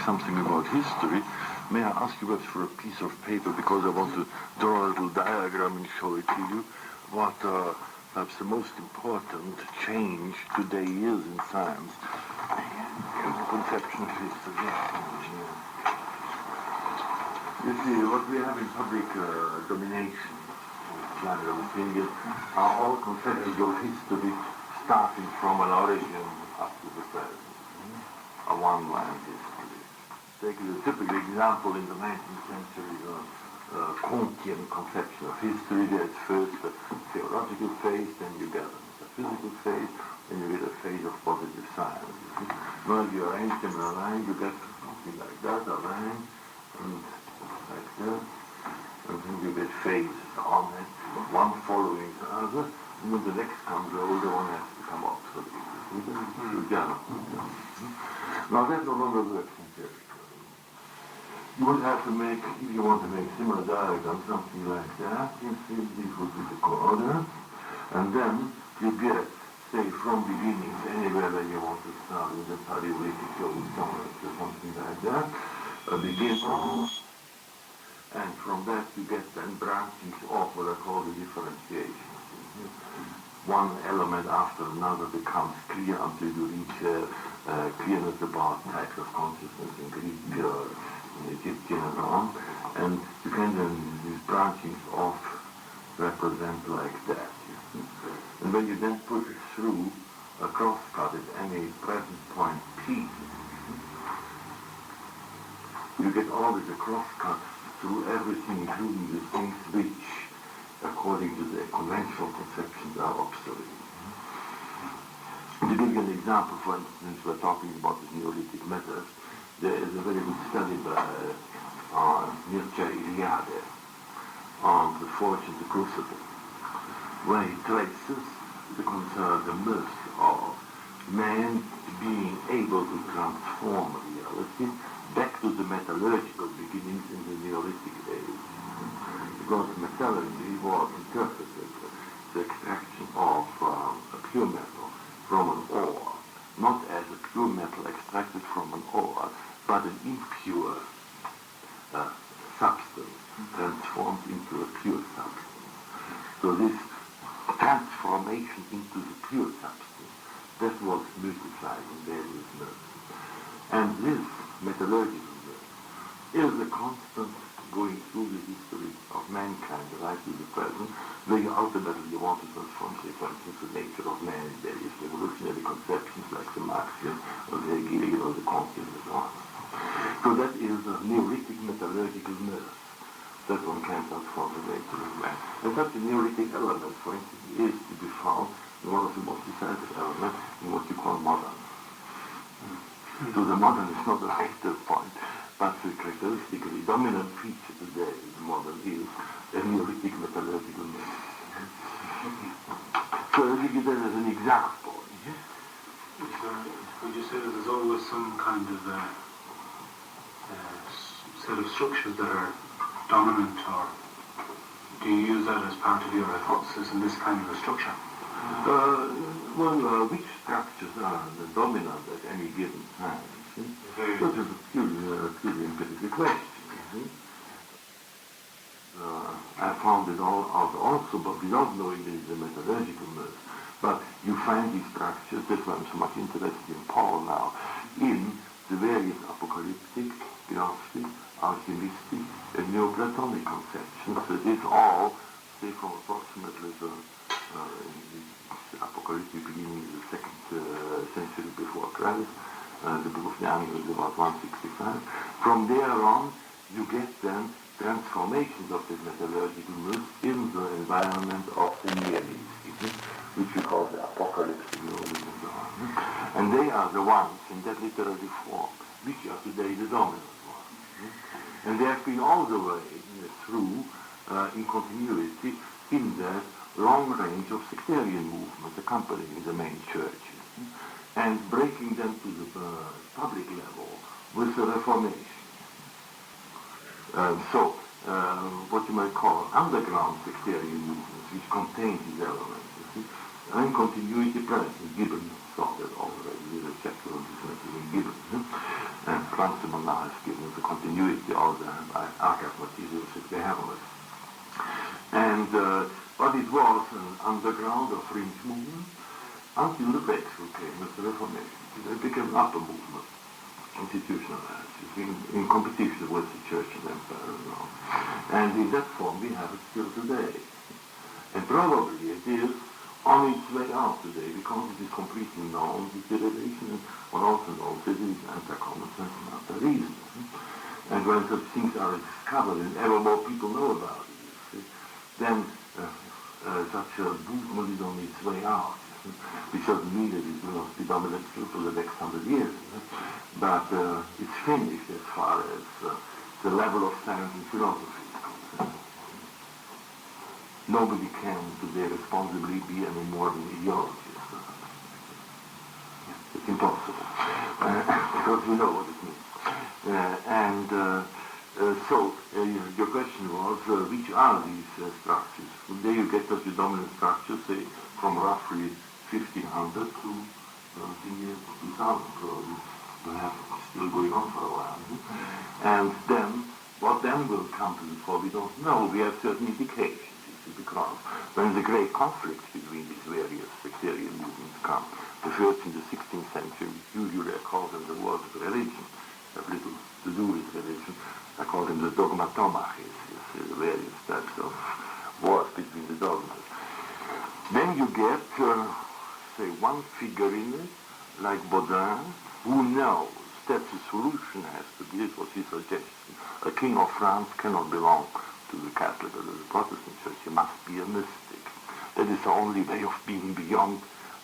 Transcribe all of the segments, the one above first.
something about history, may I ask you perhaps for a piece of paper, because I want to draw a little diagram and show it to you, what perhaps the most important change today is in science, in the conception of history. You see, what we have in public domination, general opinion, are all conceptions of history starting from an origin up to the present. A one-line history. Take a typical example in the 19th century, Kantian conception of history. There's first a theological phase, then you get a metaphysical phase, then you get a phase of positive science. Now if you arrange them in a line, you get something like that, a line, and like that, and then you get phases on it, one following the other, and when the next comes, the older one has to come up. So now that no longer works empirically. You would have to make, if you want to make similar diagrams, something like that. You see, this would be the coordinate, and then you get, say, from beginnings, anywhere that you want to start with the Paleolithic or something like that, begin, and from that you get then branching off what I call the differentiation. One element after another becomes clear until you reach clearness about types of consciousness in Greek, in Egyptian and so on. And you can then, these branchings off represent like that. And when you then put it through a crosscut at any present point P, you get always a crosscut through everything, including the things which, according to the conventional conceptions, are obsolete. To give you an example, for instance, we're talking about the Neolithic method. There is a very good study by Mircea Eliade on the forge and the crucible, where he traces the myth of man being able to transform reality back to the metallurgical beginnings in the Neolithic age. Because metallurgy was interpreted the extraction of a pure metal from an ore, not as a pure metal extracted from an ore, but an impure substance transformed into a pure substance. So this transformation into the pure substance, that was mythified in various myths. And this metallurgical myth is a constant going through the history of mankind right to the present, where you ultimately want to transform, say, for instance, the nature of man in various revolutionary conceptions like the Marxism or the Hegelian or the Kantian and so on. So that is a Neolithic metallurgical myth that one can transform the nature of man. And such a Neolithic element, for instance, is to be found in one of the most decisive elements in what you call modern. So the modern is not a later point, but the characteristically dominant feature today in the modern is a Neolithic metallurgical myth. So I'll give you that as an example. Would you say that there's always some kind of set of structures that are dominant, or do you use that as part of your hypothesis in this kind of a structure? Which structures are the dominant at any given time? That is a purely empirical question. I found it all out also, but without knowing it is a metallurgical myth. But you find these structures, that's why I'm so much interested in Paul now, in the various apocalyptic, gnostic, alchemistic, and Neoplatonic conceptions. So it is all, say, from approximately the apocalyptic beginning of the 2nd century before Christ. The book of Daniel is about 165. From there on, you get then transformations of this metallurgical myth in the environment of the Near East, which we call the apocalyptic knowledge and so on. And they are the ones in that literary form which are today the dominant ones. And they have been all the way through in continuity in that long range of sectarian movements accompanying the main churches, and breaking them to the public level with the Reformation. What you might call underground sectarian movements, which contain these elements, and in continuity present. Gibbon saw that already with a chapter on this in Gibbon. Transhumanist has given the continuity of the archive materials that they have on it. And but it was an underground or fringe movement until the breakthrough came with the Reformation. It became an upper movement, institutionalized, in competition with the Church and Empire and all. And in that form we have it still today. And probably it is on its way out today because it is completely known, this derivation, and one also knows that it is anti-common sense and anti-reason. And when such things are discovered and ever more people know about it, then such a movement is on its way out. Which doesn't mean that it will not be dominant still for the next 100 years. But it's finished as far as the level of science and philosophy is concerned. Nobody can today responsibly be any more than ideologist. It's impossible. Because we know what it means. So your question was, which are these structures? Well, there you get as your dominant structure, say, from roughly 1500 to the year 2000, probably. Will have still going on for a while. And then, what then will come to the fore, we don't know. We have certain indications, because when the great conflicts between these various sectarian movements come, the first in the 16th century, usually I call them the wars of religion, have little to do with religion. I call them the dogmatomachis, the various types of wars between the dogmas. Then you get, say, one figure in it, like Baudin, who knows that the solution has to be, this was his suggestion, a king of France cannot belong to the Catholic or the Protestant Church, he must be a mystic. That is the only way of being beyond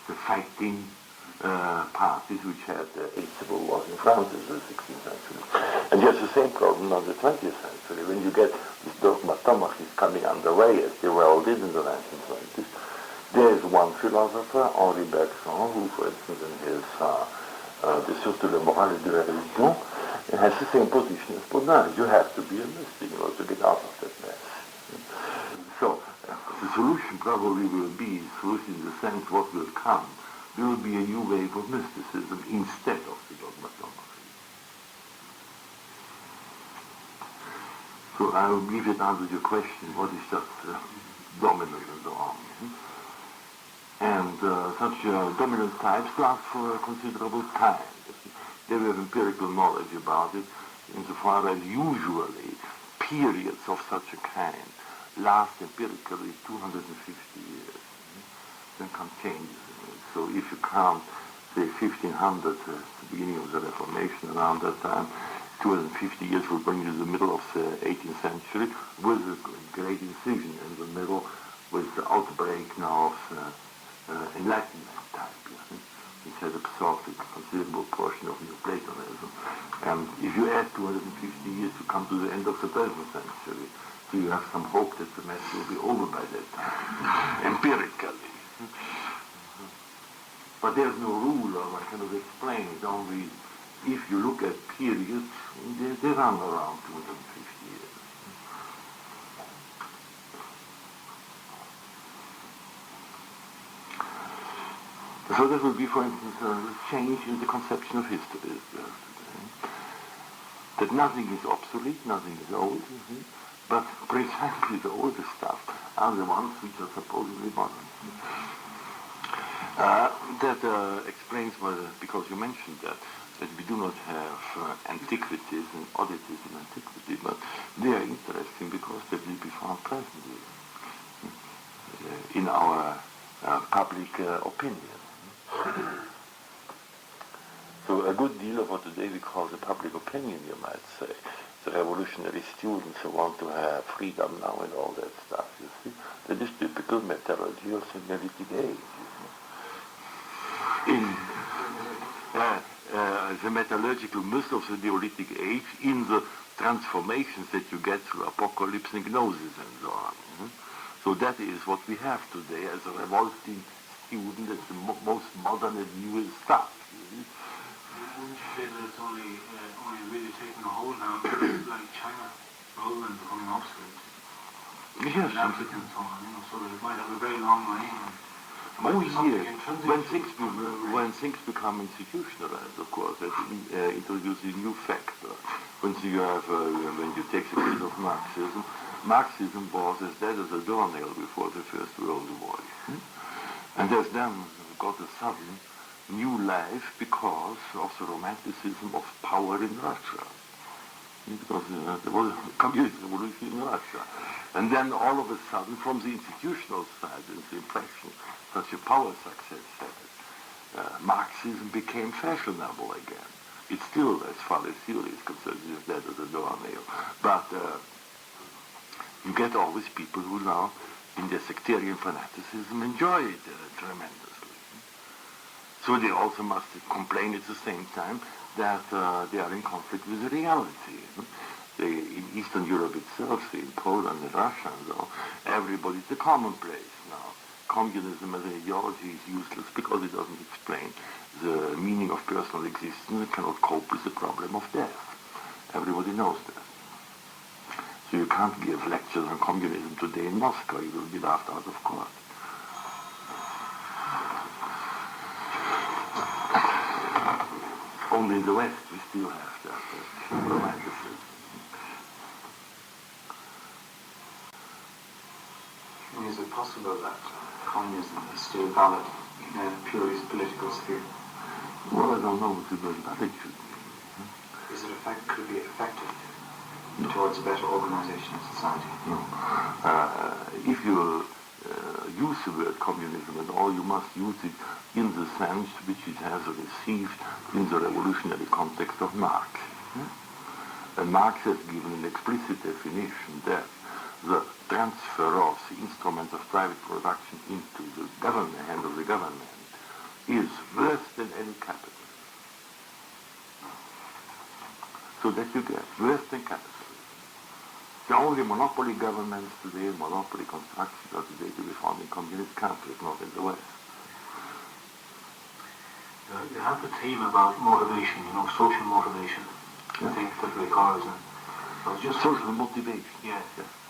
the fighting parties which had eight civil wars in France in the 16th century. And you have the same problem in the 20th century, when you get this dogmatomachis coming underway, as they well did in the 1920s. There is one philosopher, Henri Bergson, who, for instance, in his Discours de la morale et de la religion, has the same position as Baudin. You have to be a mystic in order to get out of that mess. So, the solution probably will be, solution in the sense what will come, will be a new wave of mysticism instead of the dogmatomachy. So I will leave it answer your question, what is just dominant and so on. And such dominant types last for a considerable time. They have empirical knowledge about it, insofar as usually periods of such a kind last empirically 250 years. Then come changes in it. So if you count, say, 1500, the beginning of the Reformation, around that time, 250 years will bring you to the middle of the 18th century, with a great incision in the middle, with the outbreak now of Enlightenment type, which has absorbed a considerable portion of Neoplatonism. And if you add 250 years to come to the end of the present century, so you have some hope that the mess will be over by that time, empirically. But there's no rule, or I cannot explain it, only if you look at periods, they run around 250 years. So that will be, for instance, a change in the conception of history today. That nothing is obsolete, nothing is old, but precisely the older stuff are the ones which are supposedly modern. That explains why, because you mentioned that we do not have antiquities and oddities in antiquity, but they are interesting because they will be found presently in our public opinion. So a good deal of what today we call the public opinion, you might say, the revolutionary students who want to have freedom now and all that stuff, you see, that is typical mythology of the Neolithic age. In the metallurgical myth of the Neolithic age, in the transformations that you get through apocalypse and gnosis and so on. So that is what we have today as a revolting student, as the most modern and newest stuff. Wouldn't you say that it's only really taking a hold now, like China, rather than becoming obsolete? Yes. And Africa and so on, so that it might have a very long reign. Might be something yes. intrinsic. When things become institutionalized, of course, that introduces a new factor. When you take the case of Marxism, Marxism was as dead as a doornail before the First World War. And has then got a sudden new life because of the romanticism of power in Russia. Because there was a communist revolution in Russia. And then all of a sudden, from the institutional side, there's the impression such a power success had. Marxism became fashionable again. It's still, as far as theory is concerned, is dead as a doornail. But you get always people who now, in their sectarian fanaticism, enjoy it tremendously. So they also must complain at the same time that they are in conflict with the reality. In Eastern Europe itself, in Poland and Russia and so, everybody's a commonplace now. Communism as an ideology is useless because it doesn't explain the meaning of personal existence. It cannot cope with the problem of death. Everybody knows that. So you can't give lectures on communism today in Moscow. You will be laughed out of court. Only in the West we still have that romanticism. Is it possible that communism is still valid in a purely political sphere? Well, I don't know what the word valid should be. Is it could it be effective towards a better organization of society? No. If you use the word communism at all, you must use it in the sense which it has received in the revolutionary context of Marx. And Marx has given an explicit definition that the transfer of the instruments of private production into the hand of the government is worse than any capitalism. So that you get worse than capitalism. The only monopoly governments today, monopoly constructions are today to be found in communist countries, not in the West. You have the theme about motivation, social motivation. I think that recalls it. So it's just social motivation. Yeah,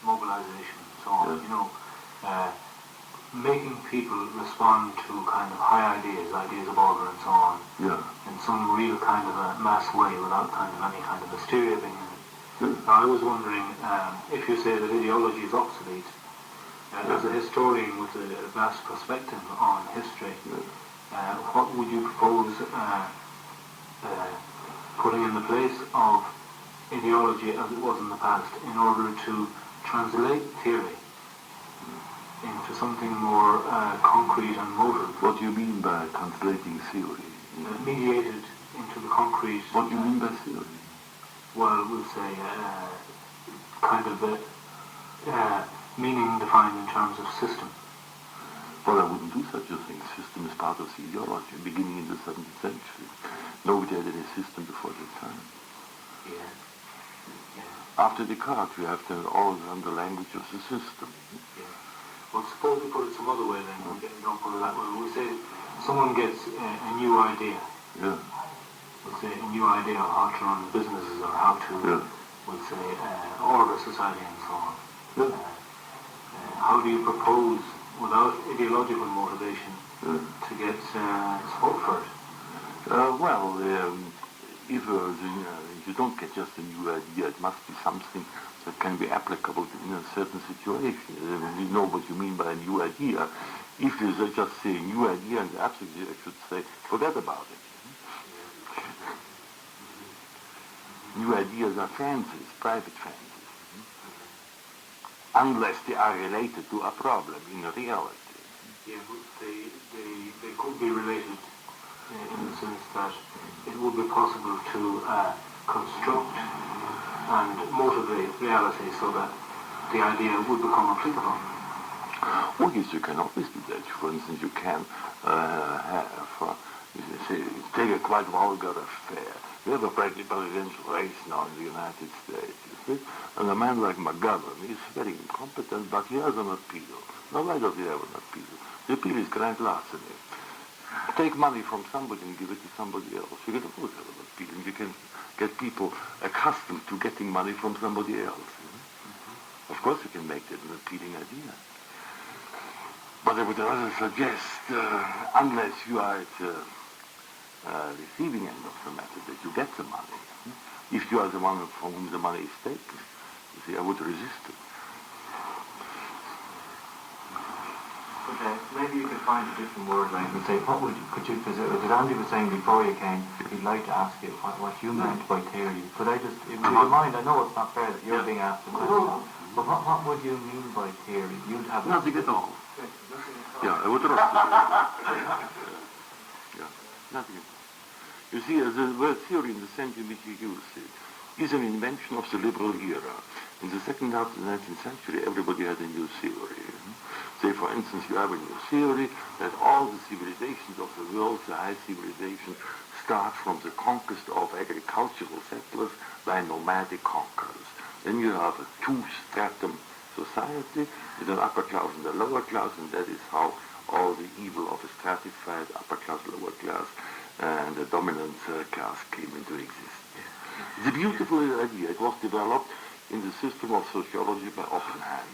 mobilization and so on. Making people respond to kind of high ideas of order and so on, in some real kind of a mass way without kind of any kind of hysteria being in it. Now, I was wondering if you say that ideology is obsolete, as a historian with a vast perspective on history, what would you propose putting in the place of ideology as it was in the past in order to translate theory into something more concrete and motive? What do you mean by translating theory? Mediated into the concrete. What do you mean by theory? Well, we'll say kind of meaning defined in terms of system. Well, I wouldn't do such a thing. System is part of the ideology, beginning in the 17th century. Nobody had any system before that time. Yeah. After Descartes, you have to always learn the language of the system. Yeah. Well, suppose we put it some other way then. Don't put it that way. We say someone gets a new idea. Yeah. We'll say a new idea of how to run businesses or how to, we'll say, order society and so on. How do you propose, without ideological motivation, to get support for it? If you don't get just a new idea, it must be something that can be applicable in a certain situation. You know what you mean by a new idea. If you just say a new idea and absolutely, I should say, forget about it. New ideas are fancies, private fancies, unless they are related to a problem in reality. Yeah, but they could be related in the sense that it would be possible to construct and motivate reality so that the idea would become applicable. Well, yes, you can always do that. For instance, you can take a quite vulgar affair. We have a presidential race now in the United States, you see? And a man like McGovern is very incompetent, but he has an appeal. Now, why does he have an appeal? The appeal is grand larceny. Take money from somebody and give it to somebody else. You can always have an appeal, and you can get people accustomed to getting money from somebody else. Of course, you can make that an appealing idea. But I would rather suggest, unless you are at the receiving end of the matter, that you get the money. If you are the one from whom the money is taken, you see, I would resist it. Okay, maybe you could find a different word, like, and say, what would you, could you, because Andy was saying before you came, he'd like to ask you what you meant by theory. Could I just, if you don't mind, I know it's not fair that you're being asked the question, but what would you mean by theory? You'd have nothing at all. Yeah, I would rather yeah, nothing at all. You see, the word theory in the sense in which you use it is an invention of the liberal era. In the second half of the 19th century, everybody had a new theory. Say, for instance, you have a new theory that all the civilizations of the world, the high civilization, start from the conquest of agricultural settlers by nomadic conquerors. Then you have a two-stratum society with an upper class and a lower class, and that is how all the evil of a stratified upper class, lower class, and a dominant class came into existence. It's a beautiful idea. It was developed in the system of sociology by Oppenheim,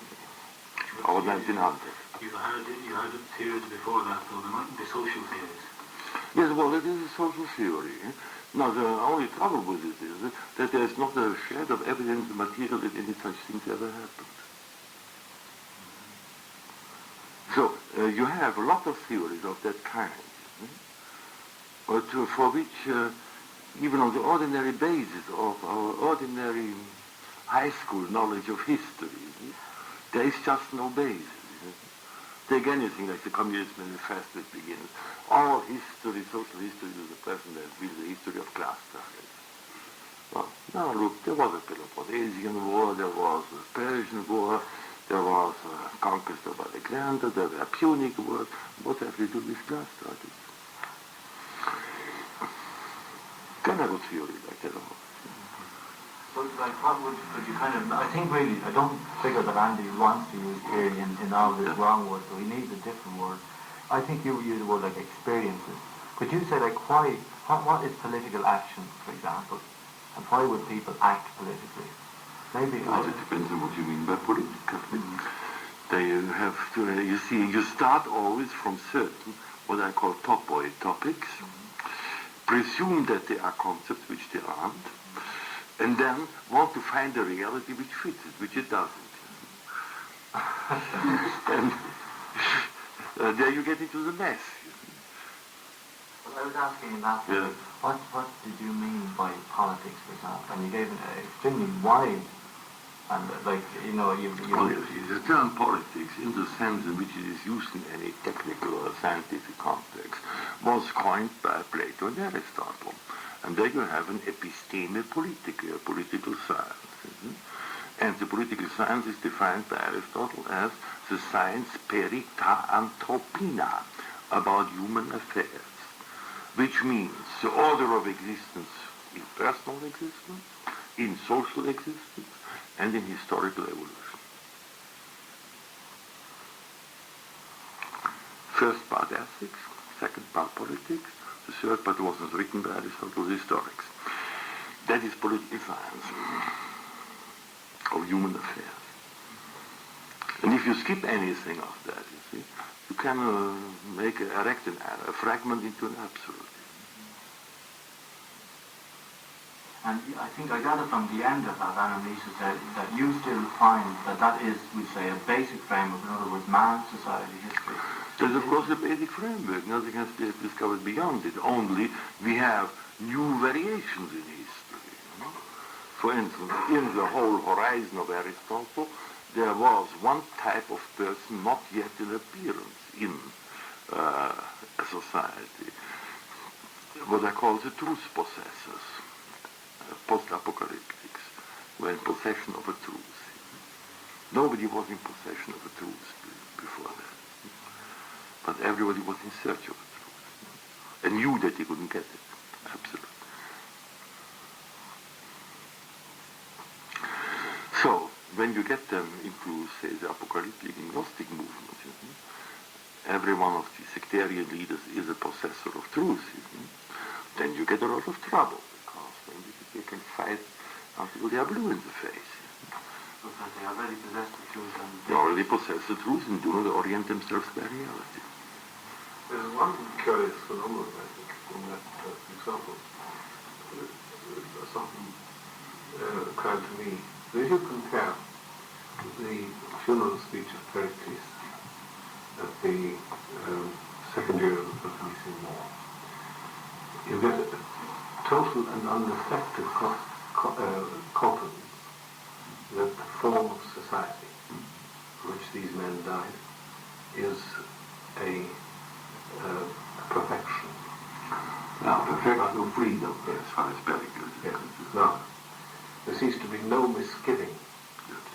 about 1900. You had theories before that, though, there mightn't be social theories. Yes, well, it is a social theory. Now, the only trouble with it is that there is not a shred of evidence material that any such things ever happened. So, you have a lot of theories of that kind, but for which, even on the ordinary basis of our ordinary high school knowledge of history, there is just no basis. Take anything like the Communist Manifesto that begins. All history, social history to the present has been the history of class struggles. Well, now look, there was a Peloponnesian War, there was a Persian War, there was a conquest of Alexander, there were Punic Wars. What have to do with class struggles? General theory like that all. But like, could you kind of, I think really, I don't figure that Andy wants to use theory in all this wrong words, so he needs a different word. I think you use the word like experiences. Could you say like what is political action, for example, and why would people act politically? Maybe. Well, it depends on what you mean by political. They have to, you see, you start always from certain, what I call topoi topics, presume that they are concepts which they aren't, and then want to find a reality which fits it, which it doesn't. And there you get into the mess. Well, I was asking last week, what did you mean by politics, for example? And you gave an extremely wide, and like, you know, Well, the term politics, in the sense in which it is used in any technical or scientific context, was coined by Plato and Aristotle. And there you have an episteme politica, a political science. And the political science is defined by Aristotle as the science peri ta anthropina, about human affairs, which means the order of existence in personal existence, in social existence, and in historical evolution. First part ethics, second part politics, the third part wasn't written by Aristotle, historics. That is political science of human affairs. And if you skip anything of that, you see, you can erect a fragment into an absolute. And I think I gather from the end of that analysis that you still find that is, we say, a basic framework, in other words, man, society, history. There's of course a basic framework. Nothing has been discovered beyond it. Only we have new variations in history. For instance, in the whole horizon of Aristotle, there was one type of person not yet in appearance in a society, what I call the truth possessors, post-apocalyptics, were in possession of a truth. Nobody was in possession of a truth before that. But everybody was in search of the truth and knew that they couldn't get it. Absolutely. So, when you get them into, say, the apocalyptic and Gnostic movement, every one of the sectarian leaders is a possessor of truth, then you get a lot of trouble, because then they can fight until they are blue in the face. Because they already possess the truth and they already possess the truth and do not orient themselves by reality. There's one curious phenomenon, I think, in that example. Something occurred to me. If you compare the funeral speech of Pericles at the second year of the Peloponnesian War, you get a total and unreflective confidence that the form of society for which these men died is a perfection. Now, perfection of freedom, as far as Pericles is concerned. Now, there seems to be no misgiving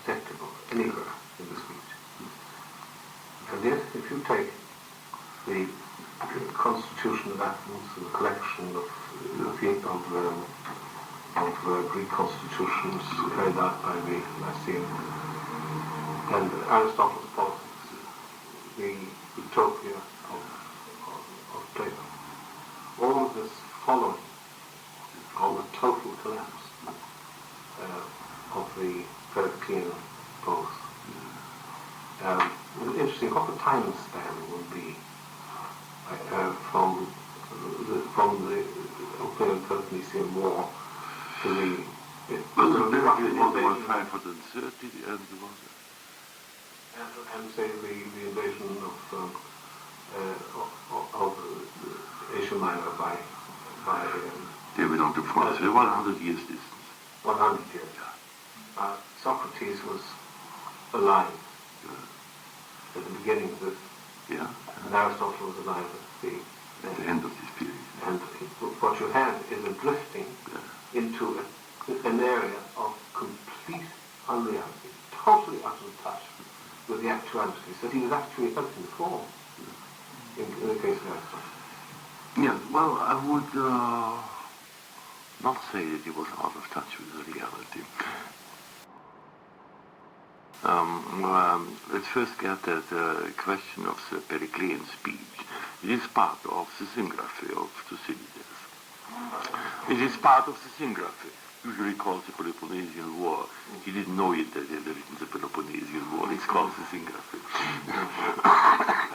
detectable anywhere in the speech. And yet, if you take the Constitution of Athens, the collection of Greek constitutions carried out by the Lyceum, and Aristotle's Politics, the Utopia of Plato, all of this following on the total collapse of the Periclean pose. It's interesting what the time span will be from the opening Peloponnesian War to the... Well, the Periclean War was 530 and say the invasion of Asia Minor by they went on to France, 100 years distance. 100 years. Socrates was alive at the beginning of this, and Aristotle was alive at the end of this period. And what you have is a drifting into an area of complete unreality, totally out of touch with the actualities that he was actually helping form in the case of Aristotle. Yeah, well, I would not say that he was out of touch with the reality. Let's first get at the question of the Periclean speech. It is part of the symgraphy of Thucydides. It is part of the symgraphy, usually called the Peloponnesian War. He didn't know it that he had written the Peloponnesian War. It's called the symgraphy.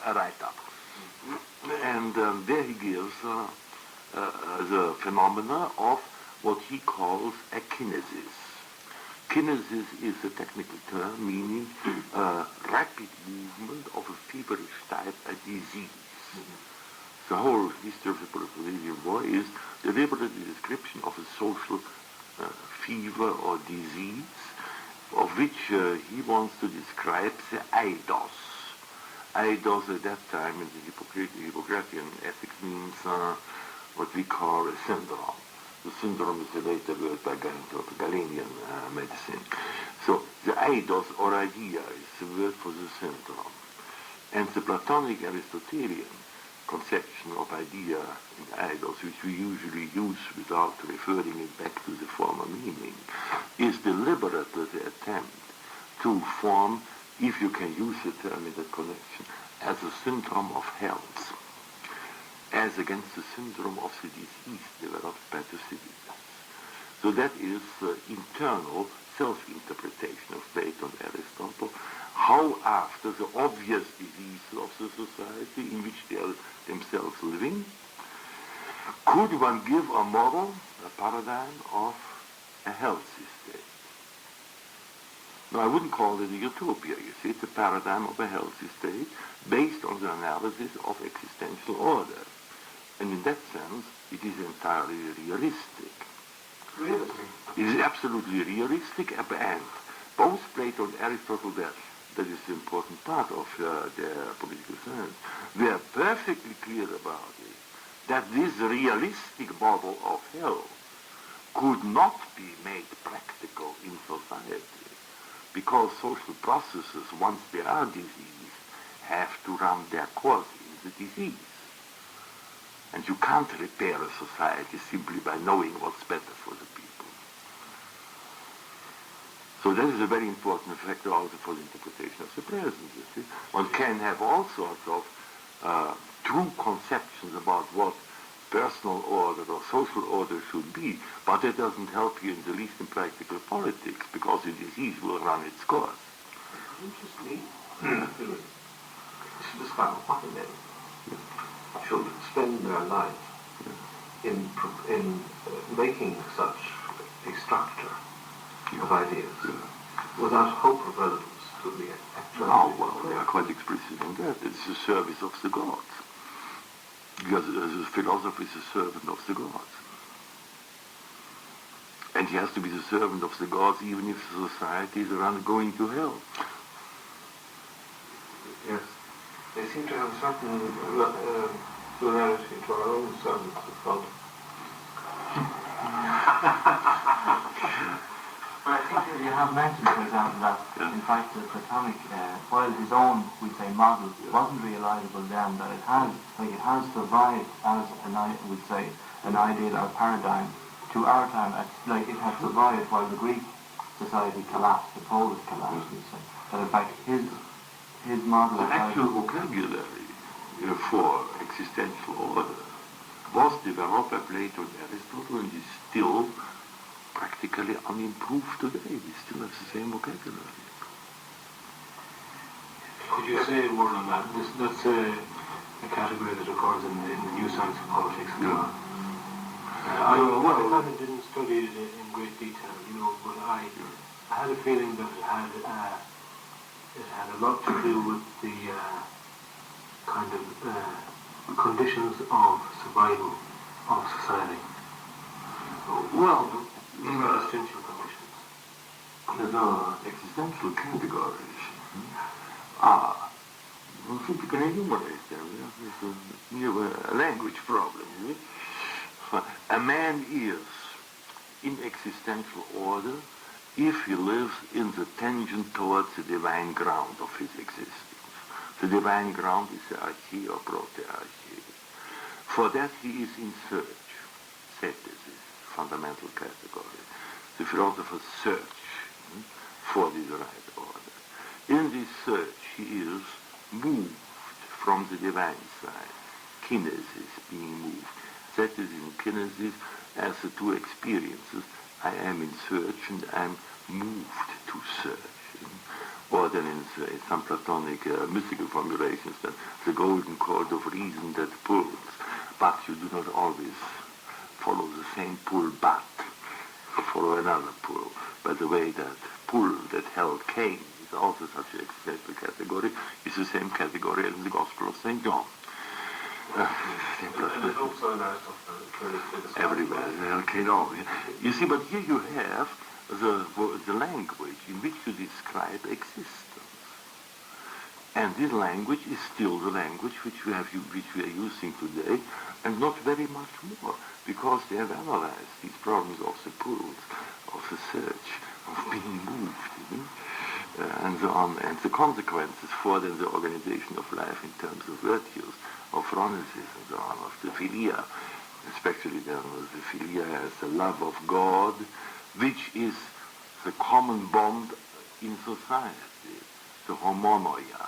A write-up. And there he gives the phenomena of what he calls a kinesis. Kinesis is a technical term meaning rapid movement of a feverish type, a disease. The whole history of the Peloponnesian War is deliberately a description of a social fever or disease, of which he wants to describe the eidos. Eidos at that time in the Hippocratean ethics means what we call a syndrome. The syndrome is a later word by Galenian medicine. So the eidos or idea is the word for the syndrome. And the Platonic Aristotelian conception of idea in eidos, which we usually use without referring it back to the former meaning, is deliberately the attempt to form, if you can use the term in that connection, as a syndrome of health, as against the syndrome of the disease developed by Thucydides. So that is internal self-interpretation of Plato and Aristotle, how after the obvious disease of the society in which they are themselves living, could one give a model, a paradigm of a healthy state. Now, I wouldn't call it a utopia, you see, it's a paradigm of a healthy state based on the analysis of existential order. And in that sense, it is entirely realistic. Realistic? It is absolutely realistic, and both Plato and Aristotle, that is the important part of their political science, were perfectly clear about it, that this realistic model of health could not be made practical in society, because social processes, once they are diseased, have to run their course in the disease. And you can't repair a society simply by knowing what's better for the people. So that is a very important factor also for the interpretation of the present. You see? One can have all sorts of true conceptions about what personal order or social order should be, but that doesn't help you in the least in practical politics, because the disease will run its course. Interestingly, describe what men should spend their life in making such a structure of ideas without hope of relevance to the actual. Oh, well, they are quite explicit on that. It's the service of the gods. Because the philosopher is a servant of the gods. And he has to be the servant of the gods even if the society is going to hell. Yes. They seem to have a certain similarity to our own servants of God. But I think that you have mentioned, for example, that in fact the Platonic, while his own, we'd say, model wasn't realizable then, that it has survived as an ideal or paradigm to our time. Like it has survived while the Greek society collapsed, the Polish collapsed, we'd say. That in fact his model The actual vocabulary for existential order was developed by Plato and Aristotle and is still practically unimproved today. We still have the same vocabulary. Could you say a word on that? That's a category that occurs in the new science of politics. Yeah. I kind of didn't study it in great detail, but I had a feeling that it had a lot to do with the kind of conditions of survival of society. Well, existential conditions. the existential categories simply can enumerate them. It's a language problem. A man is in existential order if he lives in the tangent towards the divine ground of his existence. The divine ground is the arche or protearche. For that he is in search. That is his fundamental category. The philosophers search for this right order. In this search he is moved from the divine side. Kinesis, being moved. That is in kinesis as the two experiences. I am in search and I am moved to search. Or then in some Platonic mystical formulations, that the golden cord of reason that pulls, but you do not always follow the same pull, but follow another pull. By the way, that pull that held Cain is also such an existential category, is the same category as in the Gospel of St. John. And also in Aristotle, everywhere. Okay, no. You see, but here you have the language in which you describe existence. And this language is still the language which we are using today, and not very much more, because they have analyzed these problems of the pulls, of the search, of being moved, and so on, and the consequences for the organization of life in terms of virtues, of phronesis, and so on, of the philia, especially the philia as the love of God, which is the common bond in society, the homonoia.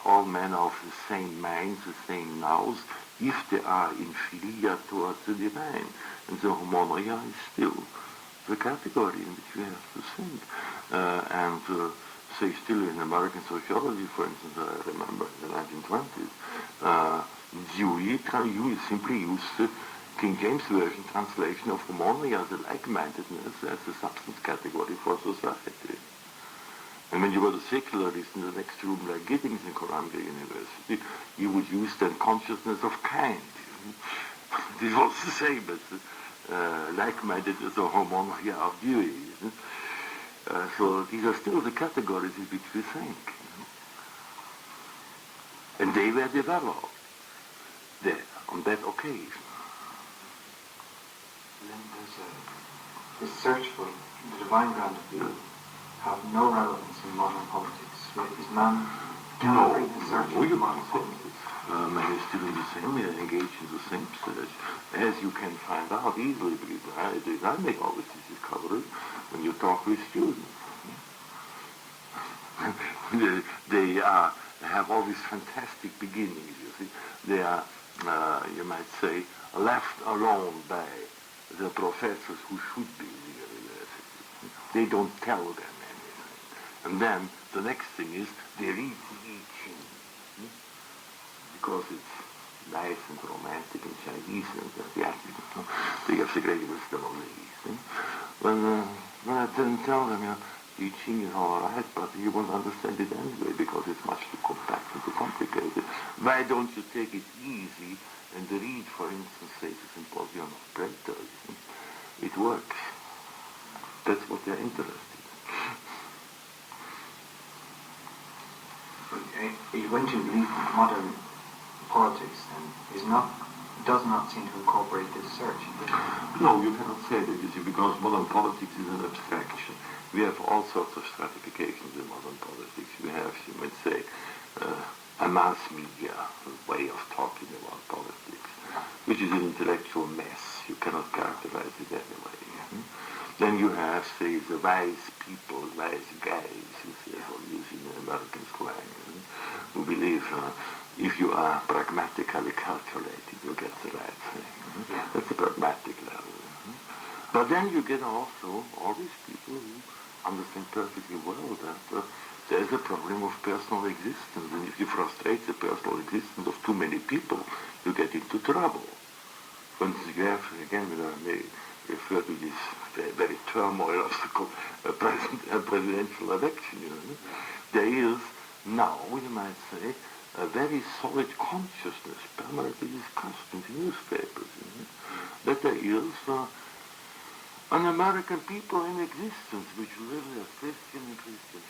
All men of the same minds, the same nous, if they are in philia towards the divine. And the homonoia is still the category in which we have to think. Say still in American sociology, for instance, I remember in the 1920s, Dewey simply used the King James Version translation of homonoia as a like-mindedness as a substance category for society. And when you were a secularist in the next room like Giddings in Columbia University, you would use then consciousness of kind. This was the same as like-mindedness or homonoia of Dewey. So these are still the categories in which we think. And they were developed there, on that occasion. And then there's this search for the divine ground of being have no relevance in modern politics. Is man bring the search for modern politics? Man is still in the same, engaged in the same search, as you can find out easily, because I make always this discovery when you talk with students. They have all these fantastic beginnings, you see. They are, you might say, left alone by the professors who should be in the university. They don't tell them anything. And then the next thing is they read the I Ching, because it's nice and romantic and Chinese and enthusiastic. They have the great wisdom of the East. When I then tell them, I Ching is all right, but you won't understand it anyway because it's much too compact and too complicated. Why don't you take it easy and read, for instance, say, the Symposium of Plato? It works. That's what they're interested in. When you believe modern politics then does not seem to incorporate this search. No, you cannot say that, you see, because modern politics is an abstraction. We have all sorts of stratifications in modern politics. We have, you might say, a mass media way of talking about politics, which is an intellectual mess. You cannot characterize it anyway. Then you have, say, the wise people, wise guys, you say, using American slang, who believe if you are pragmatically calculated, you get the right thing. That's the pragmatic level. But then you get also all these people who understand perfectly well that there is a problem of personal existence, and if you frustrate the personal existence of too many people, you get into trouble. For instance, you have, again, when I may refer to this very turmoil of the presidential election, there is now, we might say, a very solid consciousness permanently discussed in the newspapers, that there is an American people in existence which really are Christian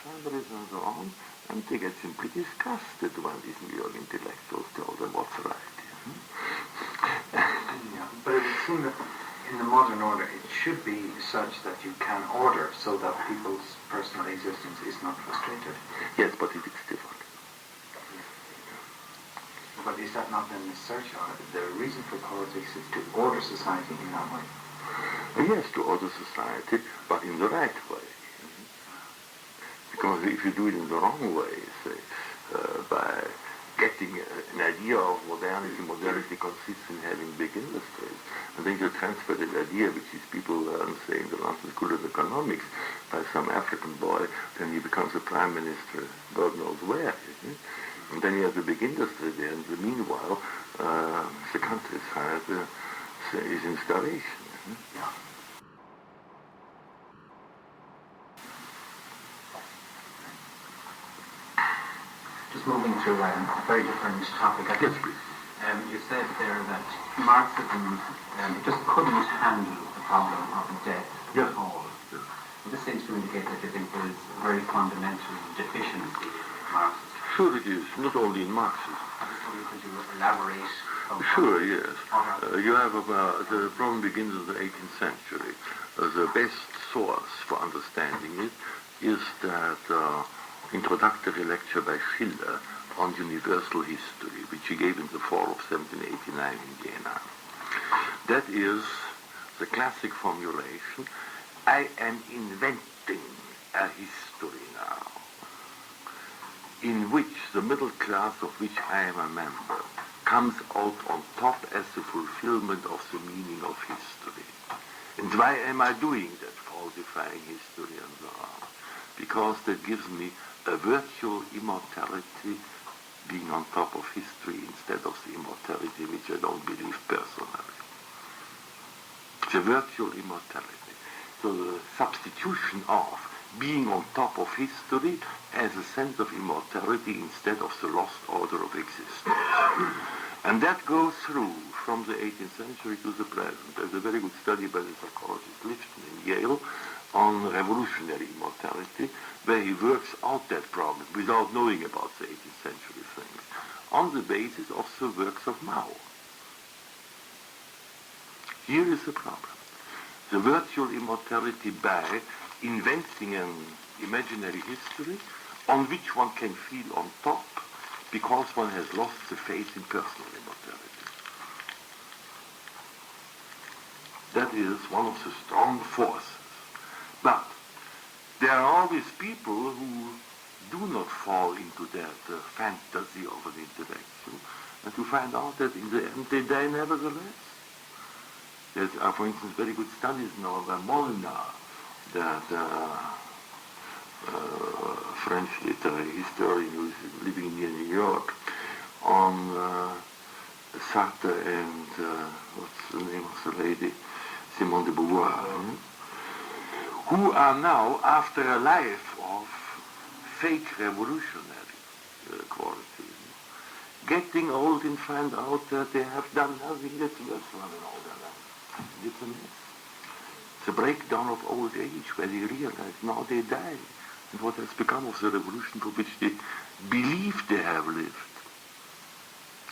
families and so on, and they get simply disgusted when these New York intellectuals tell them what's right. But it would seem that in the modern order it should be such that you can order so that people's personal existence is not frustrated. Yes, but it is different. But is that not then the search of it? The reason for politics is to order society in that way. Yes, to order society, but in the right way. Because if you do it in the wrong way, say, by getting an idea of modernity consists in having big industries, and then you transfer that idea, which these people learn, say, in the London School of Economics, by some African boy, then he becomes a prime minister, God knows where. And then you have the big industry there, and meanwhile, the countryside is in starvation. Yeah. Just moving to a very different topic. Yes, please. You said there that Marxism just couldn't handle the problem of death at all. Yes. This seems to indicate that you think there is a very fundamental deficiency in Marxism. Sure it is, not only in Marxism. Could you elaborate? Sure, yes. You have the problem begins in the 18th century. The best source for understanding it is that introductory lecture by Schiller on universal history, which he gave in the fall of 1789 in Vienna. That is the classic formulation, I am inventing a history now, in which the middle class of which I am a member comes out on top as the fulfillment of the meaning of history. And why am I doing that, falsifying history and so on? Because that gives me a virtual immortality being on top of history instead of the immortality which I don't believe personally. The virtual immortality. So the substitution of being on top of history as a sense of immortality instead of the lost order of existence. And that goes through from the 18th century to the present. There's a very good study by the psychologist Lifton in Yale on revolutionary immortality, where he works out that problem without knowing about the 18th century things, on the basis of the works of Mao. Here is the problem. The virtual immortality by inventing an imaginary history on which one can feel on top because one has lost the faith in personal immortality. That is one of the strong forces. But there are always people who do not fall into that fantasy of an intellectual, and to find out that in the end they die nevertheless. There's, for instance, very good studies now by Molnar, the French literary historian who's living near New York, on Sartre and what's the name of the lady, Simone de Beauvoir, who are now, after a life of fake revolutionary qualities, getting old and find out that they have done nothing that's worth one in all their life. It's a mess. It's a breakdown of old age where they realize now they die. And what has become of the revolution for which they believe they have lived.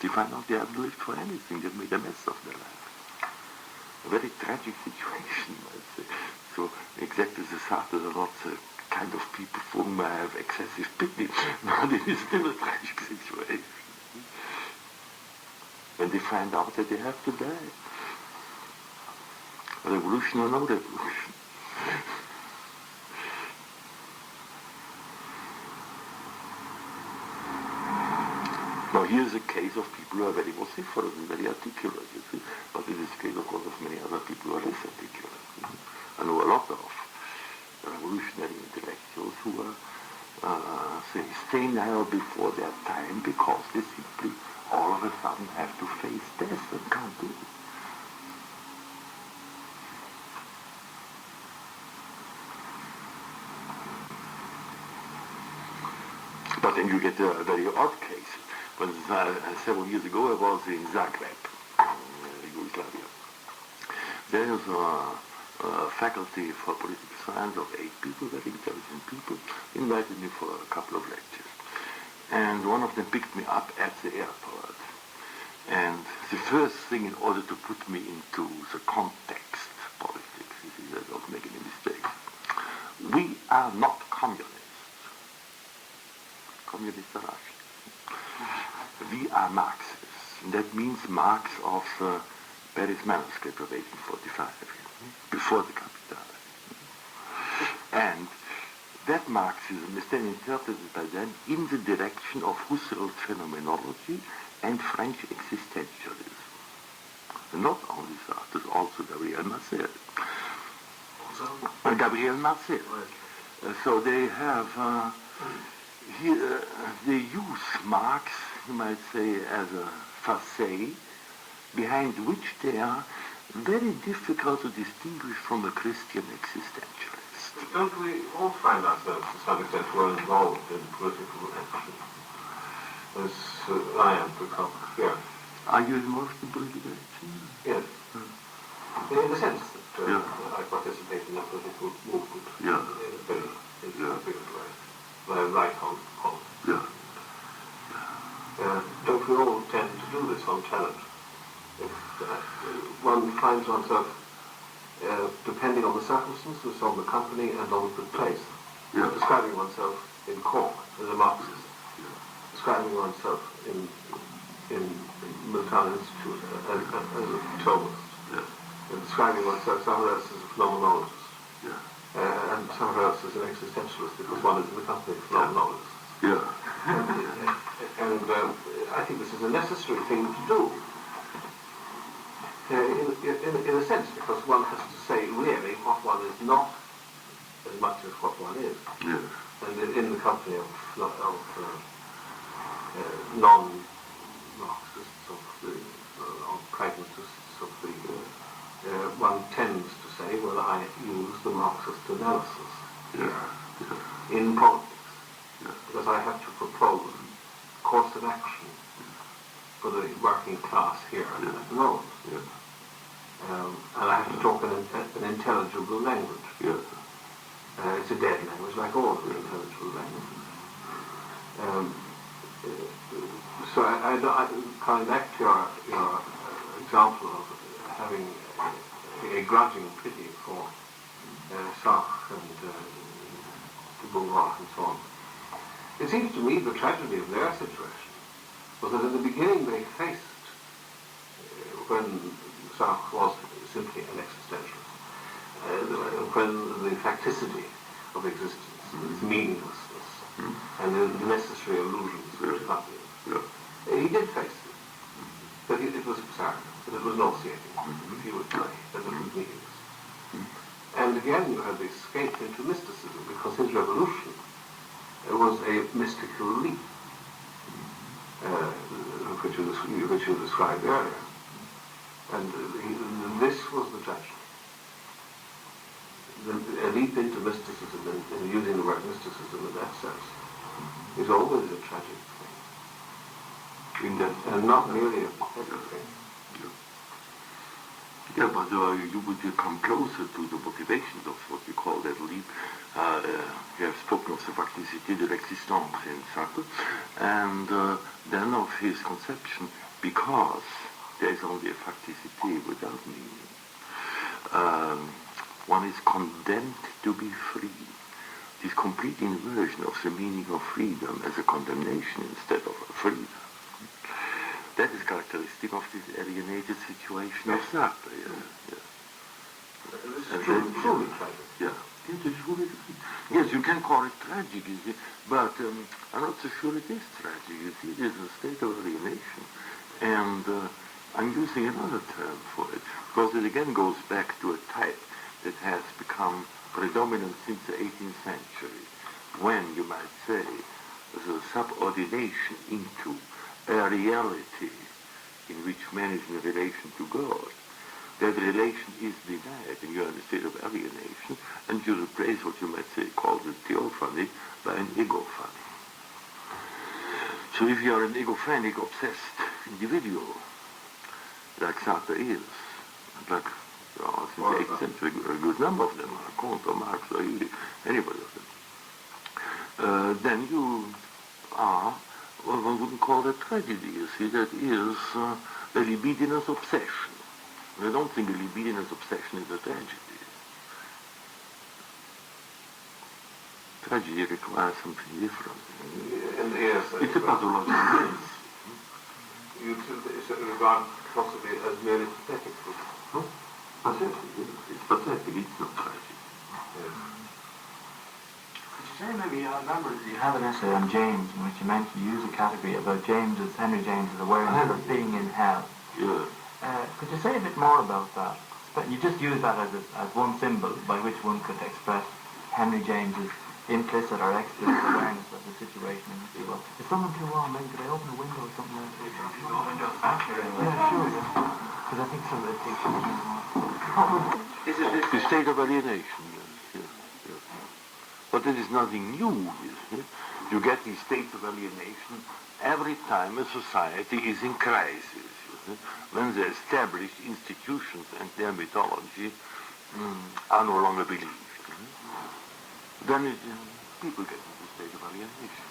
They find out they haven't lived for anything. They've made a mess of their life. A very tragic situation, I'd say. So exactly the Sartre are not the kind of people for whom I have excessive pity. But it is still a tragic situation. When they find out that they have to die. Revolution or no revolution. Now here's a case of people who are very vociferous and very articulate, you see. But it is a case, of course, of many other people who are less articulate. I know a lot of revolutionary intellectuals who are, say, senile before their time because they simply all of a sudden have to face death and can't do it. But then you get a very odd case. But several years ago I was in Zagreb, Yugoslavia. There is a faculty for political science of 8 people, very intelligent people, invited me for a couple of lectures. And one of them picked me up at the airport. And the first thing, in order to put me into the context politics, he said, don't make any mistakes. We are not communists. Communists are Russians. We are Marxists. And that means Marx of the Paris manuscript of 1845, before the Capital. And that Marxism is then interpreted by them in the direction of Husserl's phenomenology and French existentialism. And not only Sartre, also Gabriel Marcel. Gabriel Marcel. So they have, here, they use Marx, you might say, as a facade, behind which they are very difficult to distinguish from a Christian existentialist. Don't we all find ourselves, to some extent, well involved in political action? As I am, for example, here. Are you involved in political action? Yes. In the sense that I participate in a political movement in a very insignificant way. But I write on Yeah. Don't we all tend to do this on talent? If one finds oneself, depending on the circumstances, on the company and on the place, describing oneself in Cork as a Marxist, describing oneself in Military Institute as a Thomasist, and describing oneself somewhere else as a phenomenologist, and somewhere else as an existentialist because one is in the company of phenomenologists. And I think this is a necessary thing to do. In a sense, because one has to say really what one is not as much as what one is. And in the company of non-Marxists, of pragmatists, one tends to say, well, I use the Marxist analysis in politics, because I have to propose a course of action for the working class here at the moment. And I have to talk an intelligible language. It's a dead language, like all the intelligible languages. So I coming back to your example of having a grudging pity for Sartre and de Beauvoir and so on. It seems to me the tragedy of their situation was that in the beginning they faced, when Sartre was simply an existentialist, when the facticity of existence, its meaninglessness, and the necessary illusions which accompany it, he did face it. that it was absurd, that it was nauseating, if you would play, and it was meaningless. And again you had the escape into mysticism, because his revolution was a mystical leap, which you described earlier. And this was the tragedy. A leap into mysticism, and using the word mysticism in that sense, is always a tragic thing. And not merely a pleasant thing. Yeah, but you would come closer to the motivations of what we call that leap. You have spoken of the facticité de l'existence in Sartre, and then of his conception, because there is only a facticité without meaning. One is condemned to be free. This complete inversion of the meaning of freedom as a condemnation instead of a freedom. That is characteristic of this alienated situation of Sartre. This is truly tragic. Yeah. It is truly tragic. Yes, you can call it tragic, you see, but I'm not so sure it is tragic. You see, it is a state of alienation. And I'm using another term for it, because it again goes back to a type that has become predominant since the 18th century, when, you might say, the subordination into a reality in which man is in relation to God. That relation is denied, and you're in a state of alienation, and you replace what you might say called the theophany by an egophany. So if you are an egophanic, obsessed individual, like Sartre is, like since the 8th century, a good number of them, Comte or Marx or anybody of them, then you are, well, one wouldn't call that tragedy, you see, that is a libidinous obsession. I don't think a libidinous obsession is a tragedy. Tragedy requires something different. It's a pathological case. You regard philosophy as merely pathetic. Pathetic, it's pathetic, it's not tragic. Yes. Could you say maybe, I remember you have an essay on James in which you mentioned, you use a category about Henry James's awareness of being in hell. Yeah. Could you say a bit more about that? You just use that as one symbol by which one could express Henry James's implicit or explicit awareness of the situation in which he was. Is someone too warm? Maybe could I open a window or something like that? The window back here. Yeah, sure. Because I think some of the pictures Is it the state of alienation? Yes. But it is nothing new, isn't it? You get these states of alienation every time a society is in crisis. When the established institutions and their mythology are no longer believed. Then people get into a state of alienation.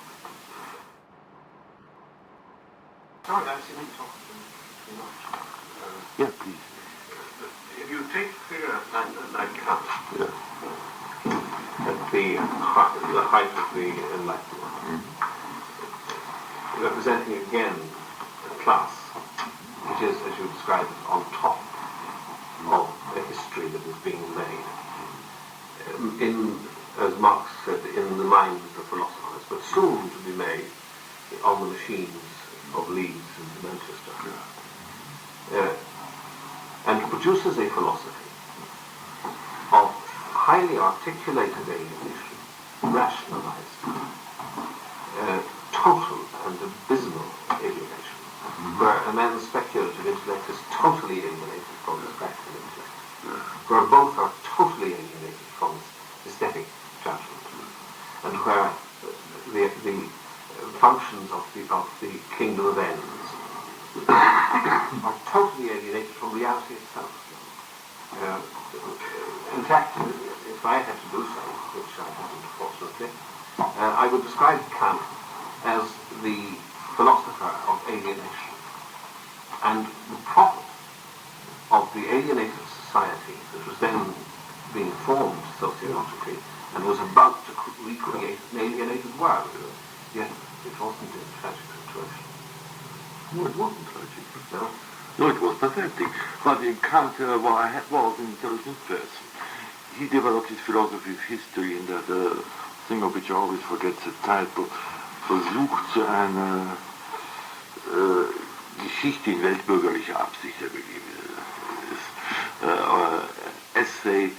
Sorry, I actually didn't talk too much. Yeah, please. If you take a figure like Kant, Yeah. at the height of the Enlightenment, representing again a class which is, as you described it, on top of a history that is being made. As Marx said, in the minds of the philosophers, but soon to be made on the machines of Leeds and Manchester. And produces a philosophy of highly articulated alienation, rationalized, total and abysmal alienation, where a man's speculative intellect is totally alienated from his practical intellect, where both are totally alienated from his aesthetic judgment, and where the functions of the kingdom of ends are totally alienated from reality itself. In fact, if I had to do so, which I haven't fortunately, I would describe Kant as the philosopher of alienation, and the prophet of the alienated society that was then being formed sociologically and was about to recreate an alienated world. Yet it wasn't a tragic situation. No, it wasn't tragic. No, it was pathetic. But Kant was an intelligent person. He developed his philosophy of history in that thing of which I always forget the title, versucht eine Geschichte in weltbürgerlicher Absicht gegeben ist. Essay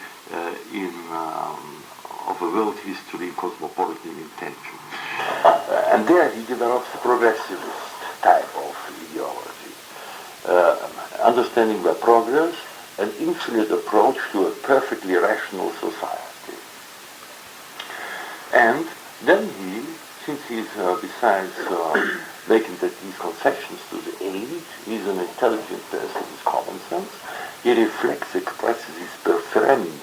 of a world history in cosmopolitan intention. And there he develops a progressivist type of ideology, understanding by progress an infinite approach to a perfectly rational society. And then he, since he's besides making these concessions to the age, he's an intelligent person with common sense, he reflects, expresses his befriending,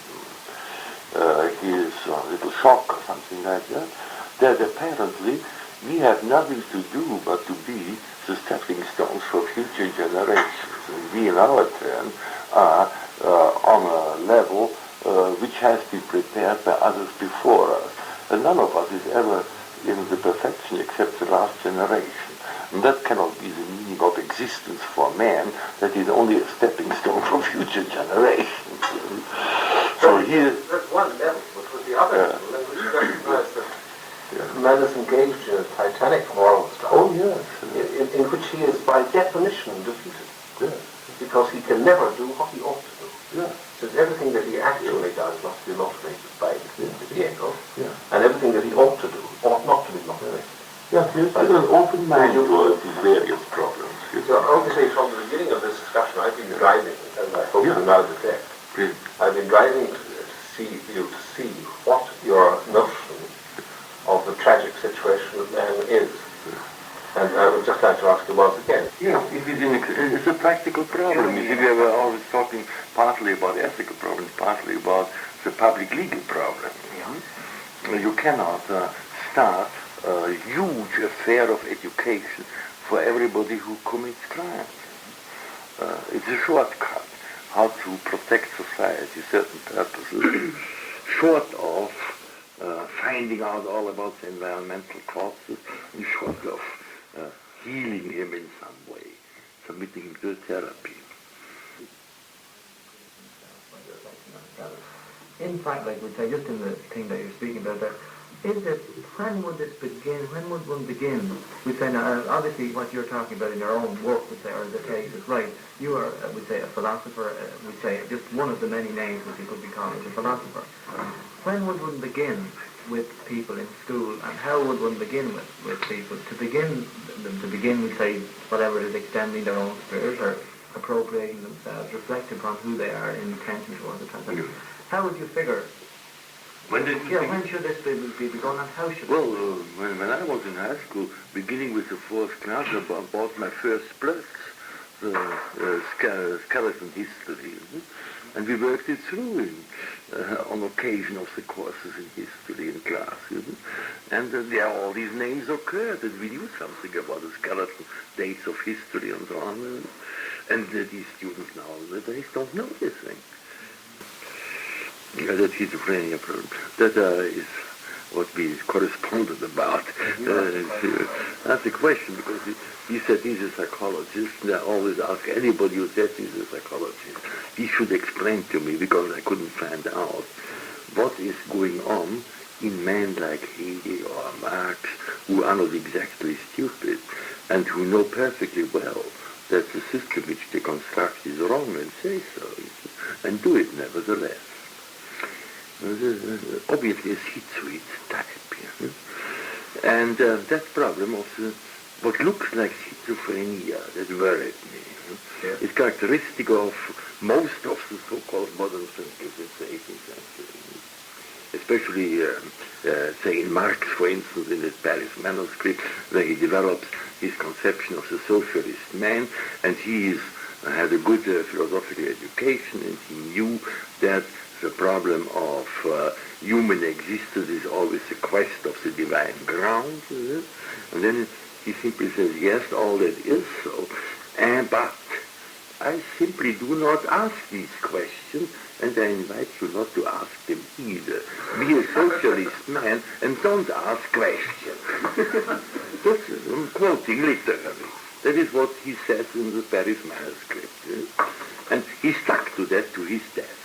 his little shock or something like that, that apparently we have nothing to do but to be the stepping stones for future generations. And we in our turn are on a level which has been prepared by others before us. And none of us is ever in the perfection except the last generation. And that cannot be the meaning of existence for man, that is only a stepping stone for future generations. So here... That's one level, but with the other level, we recognize that man is engaged in a titanic moral struggle, in which he is by definition defeated. Yes. Because he can never do what he ought to do. Yes. Since everything that he actually does must be motivated by the ego, and everything that he ought to do ought not to be motivated. Yes, he's got an open mind towards these various problems. So obviously from the beginning of this discussion I've been driving, as I hope you now detect, I've been driving to see what your notion of the tragic situation of man is. And I would just like to ask you once again. Yes, it's a practical problem. You see, we were always talking partly about ethical problems, partly about the public legal problem. You cannot start a huge affair of education for everybody who commits crimes. It's a shortcut how to protect society, certain purposes, short of finding out all about the environmental causes, and short of healing him in some way, submitting him to therapy. In fact, like we'd say, just in the thing that you're speaking about there, is it, when would this begin, when would one begin? We'd say, now, obviously what you're talking about in your own work, we'd say, or the case is right. You are, we'd say, a philosopher, we'd say, just one of the many names which you could be called as a philosopher. When would one begin with people in school, and how would one begin with people? To begin, we'd say, whatever it is, extending their own spirit, or appropriating themselves, reflecting upon who they are in intention towards the transaction. How would you figure? When should this be begun, and how should Well, when I was in high school, beginning with the fourth class, I bought my first splits, skeleton history, and we worked it through on occasion of the courses in history in class. And all these names occurred, and we knew something about the skeleton dates of history and so on. And these students nowadays don't know this thing. That schizophrenia problem. That is what we corresponded about. That's the question, because he said he's a psychologist, and I always ask anybody who says he's a psychologist, he should explain to me, because I couldn't find out what is going on in men like Hegel or Marx, who are not exactly stupid, and who know perfectly well that the system which they construct is wrong, and say so, and do it nevertheless. Obviously a schizoid type, and that problem of what looks like schizophrenia that worried me is characteristic of most of the so-called modern thinkers in the 18th century, especially say in Marx, for instance, in his Paris manuscript, where he develops his conception of the socialist man, and he had a good philosophical education, and he knew that the problem of human existence is always the quest of the divine ground. And then he simply says, yes, all that is so, but I simply do not ask these questions, and I invite you not to ask them either. Be a socialist man and don't ask questions. I'm quoting literally. That is what he says in the Paris manuscript. And he stuck to that to his death,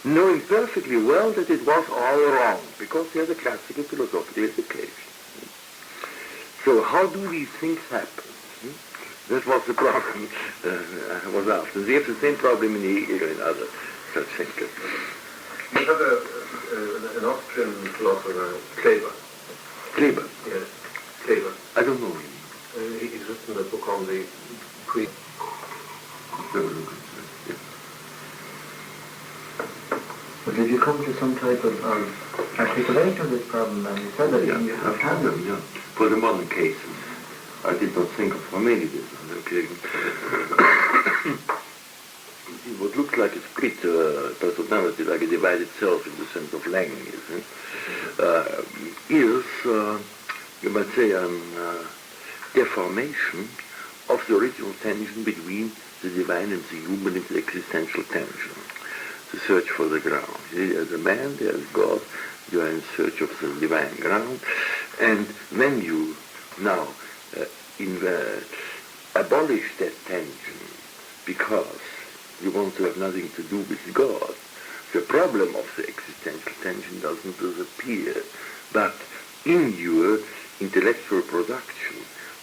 knowing perfectly well that it was all wrong, because he had a classical philosophical education. So how do these things happen? That was the problem I was after. They have the same problem in Hegel and other such thinkers. You have an Austrian philosopher, Kleber. Kleber? Yes, Kleber. I don't know him. He's written a book on the pre... But did you come to some type of articulation of this problem? And you said that you have had them. Yeah. For the modern cases, I did not think of humanities. Okay. What looks like a split personality, like a divided self in the sense of language, is, you might say, a deformation of the original tension between the divine and the human in the existential tension, the search for the ground. As a man, there is God, you are in search of the divine ground, and when you now abolish that tension because you want to have nothing to do with God, the problem of the existential tension doesn't disappear, but in your intellectual production,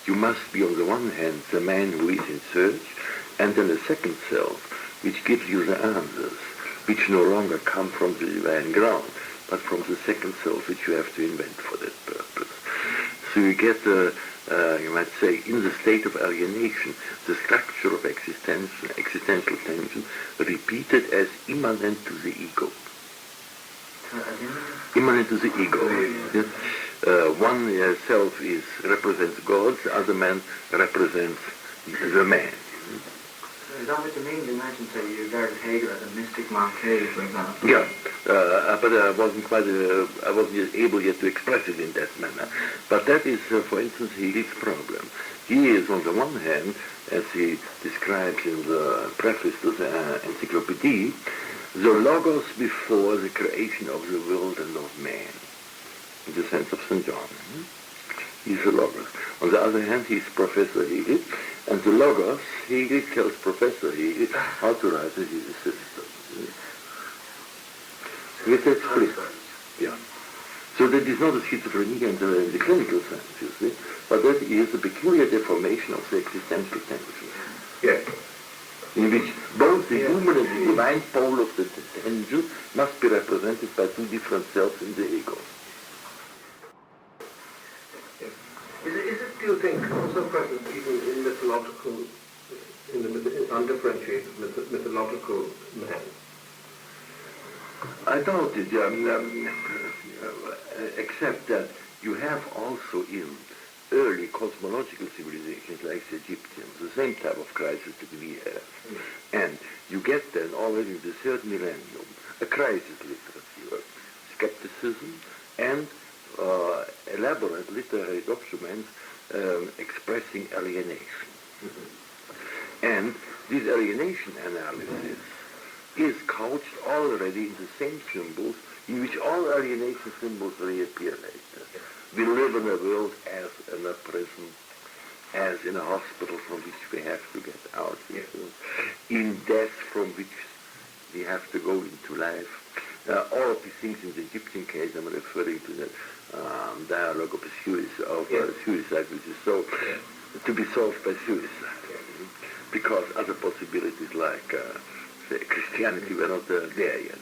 you must be on the one hand the man who is in search, and then a second self, which gives you the answers, which no longer come from the divine ground, but from the second self which you have to invent for that purpose. So you get, you might say, in the state of alienation, the structure of existential tension repeated as immanent to the ego. Immanent to the ego. Yes. One self represents God, the other man represents the man. Is that what you mean? You mentioned, say, you regarded Hegel as a mystic Marquet, for example. Yeah, but I wasn't able yet to express it in that manner. But that is, for instance, Hegel's problem. He is, on the one hand, as he describes in the preface to the Encyclopedia, the logos before the creation of the world and of man, in the sense of St. John. He's the logos. On the other hand, he's Professor Hegel, and the logos, Hegel tells Professor Hegel how to write his system. With that split. Yeah. So that is not a schizophrenia in the clinical sense, you see, but that is a peculiar deformation of the existential tension. Yes. In which both the human and the divine pole of the tension must be represented by two different selves in the ego. Is it, do you think, also present even in mythological, in the undifferentiated mythological man? I doubt it, except that you have also in early cosmological civilizations like the Egyptians, the same type of crisis that we have. And you get then already in the third millennium a crisis literature, skepticism, and elaborate literary documents expressing alienation. And this alienation analysis is couched already in the same symbols in which all alienation symbols reappear later. We live in a world as in a prison, as in a hospital from which we have to get out, in death from which we have to go into life. All of these things in the Egyptian case, I'm referring to the dialogue of suicide, which is so to be solved by suicide, because other possibilities like say Christianity were not there yet.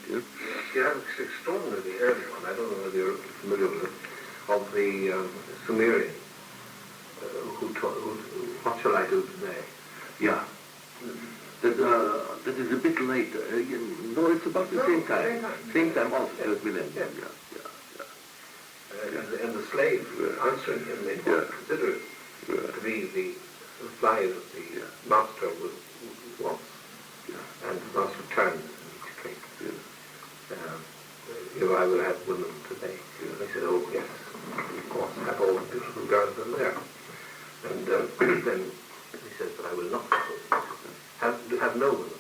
Yeah, it's extraordinarily early one. I don't know whether you're familiar with it, of the Sumerian what shall I do today? Yeah. That is a bit later. No, it's about the same time. Same time also, third millennium. And the slave answering him, they don't consider it to be the reply that the master wants. And the master turns in each case. I will have women today. They said, oh yes, of course, have all the beautiful girls in there. And then he says, but I will not have no women.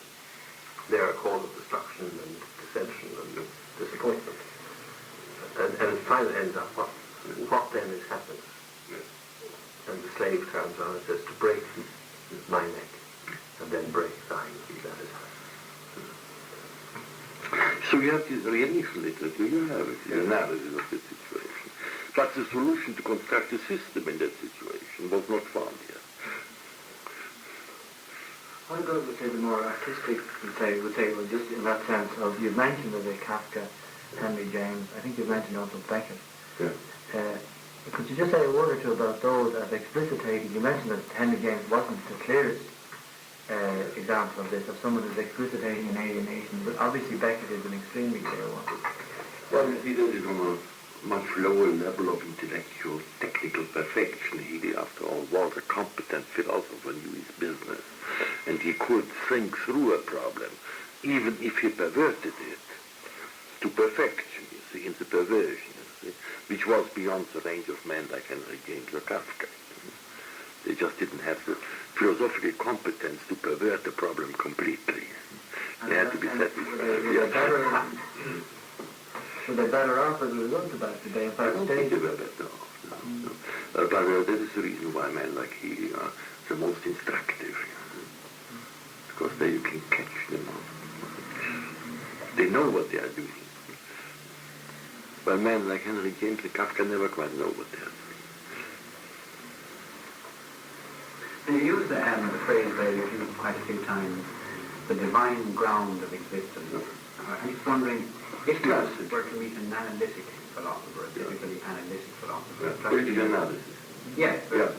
They are a cause of destruction and dissension and disappointment. And it finally ends up, what then is happening? And the slave turns around and says, to break my neck, and then break thine, that is how. So you have this alienation literature, you have it, the analysis of the situation. But the solution to construct a system in that situation was not found yet. What about, would say, the more artistic, would say, well, just in that sense of, you've mentioned the Kafka, Henry James, I think you've mentioned also Beckett. Yeah. Could you just say a word or two about those as explicitating? You mentioned that Henry James wasn't the clearest example of this, of someone who's explicitating an alienation, but obviously Beckett is an extremely clear one. Well, he did it on a much lower level of intellectual, technical perfection. He, after all, was a competent philosopher, knew his business, and he could think through a problem, even if he perverted it to perfection, you see, into perversion, you see, which was beyond the range of men like Henry James or Kafka. They just didn't have the philosophical competence to pervert the problem completely. They had to be satisfied. Were they better off as a result of that? Did they in fact I don't think they were better off. No. But that is the reason why men like he are the most instructive. Because there you can catch them all. They know what they are doing. But men like Henry James and Kafka never quite know what they are doing. You use the phrase there you've used quite a few times, the divine ground of existence. I'm just wondering, if you were to meet an analytic philosopher, a typically analytic philosopher... Political analysis. Yes, Yeah.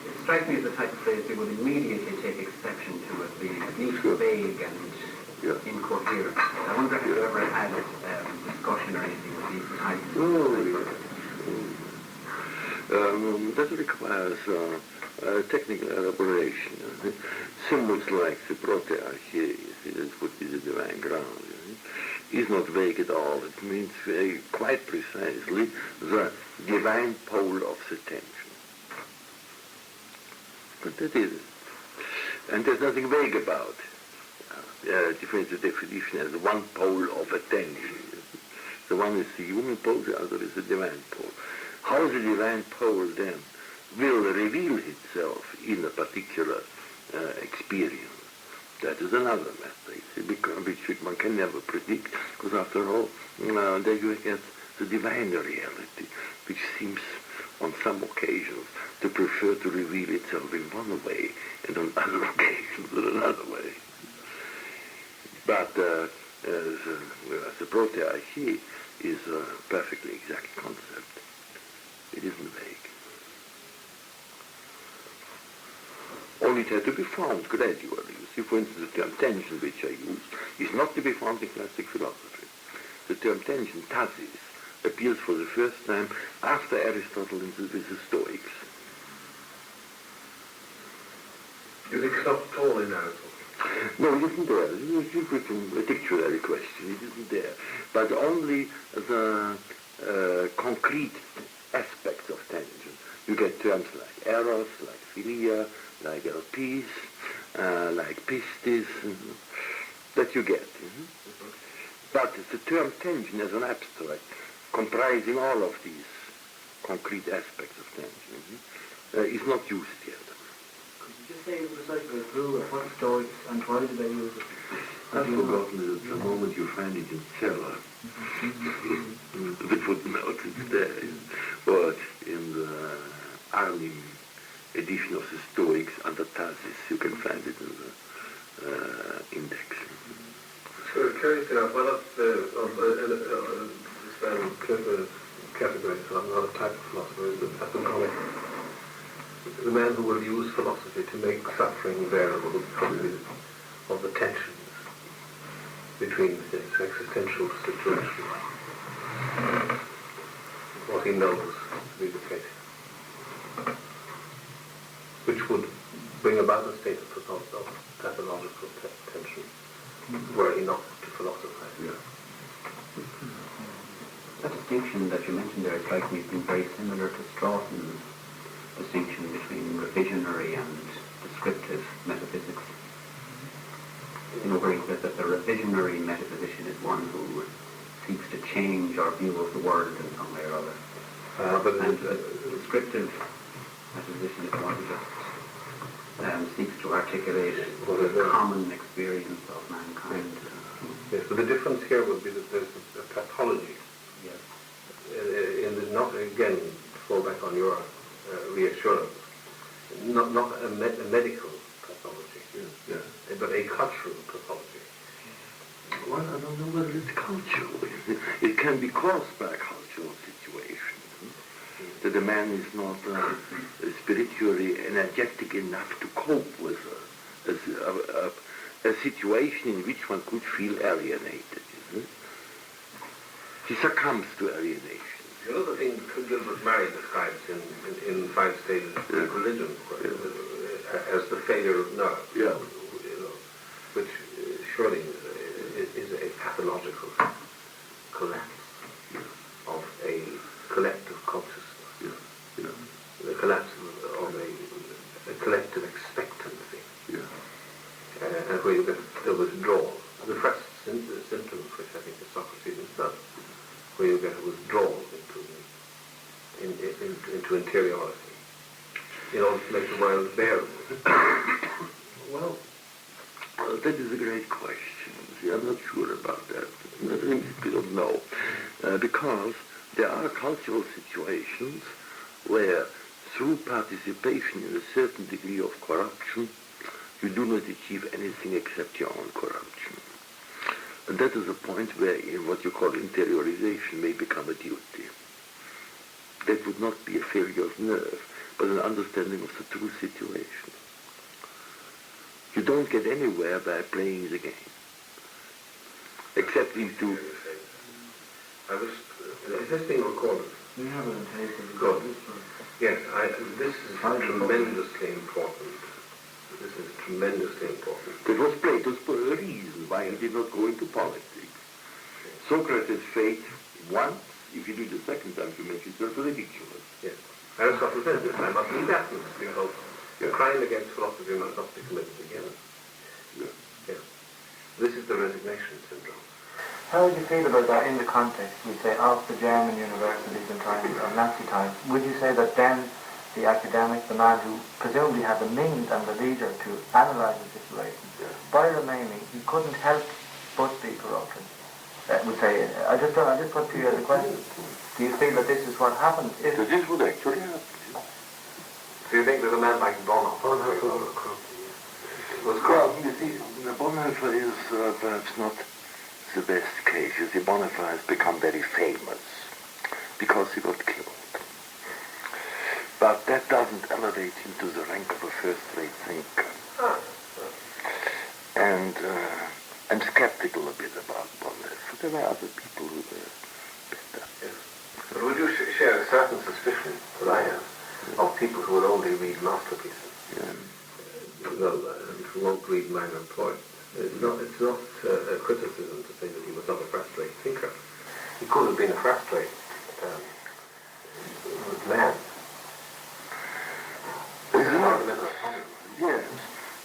It strikes me as the type of phrase they would immediately take exception to as being at least vague and incoherent. I wonder if you ever had a discussion or anything with these types of That requires technical elaboration. Symbols like the protearchy, that would be the divine ground, is not vague at all. It means quite precisely the divine pole of the tension. But that is it. And there's nothing vague about it. The definition as one pole of attention. The one is the human pole, the other is the divine pole. How the divine pole then will reveal itself in a particular experience, that is another matter, which one can never predict, because after all, there you get the divine reality, which seems on some occasions to prefer to reveal itself in one way, and on other occasions in another way. But the protearchy is a perfectly exact concept. It isn't vague. Only it has to be found gradually. You see, for instance, the term tension, which I use, is not to be found in classic philosophy. The term tension, tasis, appears for the first time after Aristotle with the Stoics. Is it not at all in Aristotle? No, it isn't there. It's a dictionary question. It isn't there. But only the concrete aspects of tension. You get terms like eros, like philia, like elpis, like pistis, that you get. But the term tension as an abstract, comprising all of these concrete aspects of tension, is not used yet. Could you just say precisely who or what Stoics and why did they use it? I've forgotten it at the moment. You find it in Celler. The footnote is there. But in the Arnim edition of the Stoics under Tasis, you can find it in the index. So curious enough, one of the categories, another type of philosopher is the epigonic. The man who will use philosophy to make suffering bearable, probably of the tensions between his existential situation, what he knows to be the case, which would bring about a state of pathological tension, were he not to philosophize. Yeah. That distinction that you mentioned there strikes me as being very similar to Strawson's distinction between revisionary and descriptive metaphysics. You know, where he says that the revisionary metaphysician is one who seeks to change our view of the world in some way or other. And the descriptive metaphysician is one who just seeks to articulate the common experience of mankind. Yes, but the difference here would be that there's a pathology. Yes. Not, again, to fall back on your reassurance, not a medical pathology. but a cultural pathology. Well, I don't know whether it's cultural. It can be caused by a cultural situation. That a man is not spiritually energetic enough to cope with a situation in which one could feel alienated. He succumbs to alienation. The other thing Gilbert Murray describes in Five Stages of Religion as the failure of nerve, which surely is a pathological collapse of a collective consciousness, the collapse of a collective expectancy, and where you get the withdrawal. The first symptoms, which I think is Socrates himself, where you get a withdrawal into interiority, in order to make the world bearable. Well, that is a great question. See, I'm not sure about that. I don't know. Because there are cultural situations where, through participation in a certain degree of corruption, you do not achieve anything except your own corruption. And that is a point where in what you call interiorization may become a duty. That would not be a failure of nerve, but an understanding of the true situation. You don't get anywhere by playing the game. Except into... Is this being recorded? We have it on tape. Good. Yes, this is tremendously important. This is tremendously important. That was Plato's reason why he did not go into politics. Socrates' fate once, if you do the second time, you make yourself ridiculous. Yes. Aristotle says this, I must leave Athens, because the crime against philosophy must not be committed again. Yeah. This is the resignation syndrome. How would you feel about that in the context, we say, of the German universities in times of Nazi times? Would you say that then the academic, the man who presumably had the means and the leisure to analyse the situation, by remaining, he couldn't help but be corrupted? Would say, I just put to you as a question. Do you feel that this is what happened? That is what actually happened. Do you think that a man like Bonhoeffer was corrupt? Well, you see, Bonhoeffer is perhaps not the best case. You see, Bonhoeffer has become very famous because he got killed. But that doesn't elevate him to the rank of a first-rate thinker. And I'm skeptical a bit about Bonhoeffer. There were other people who were better. Yes. But would you share a certain suspicion that I have of people who would only read masterpieces? Who won't read minor points? It's not a criticism to say that he was not a first-rate thinker. He could have been a first-rate man. Yes,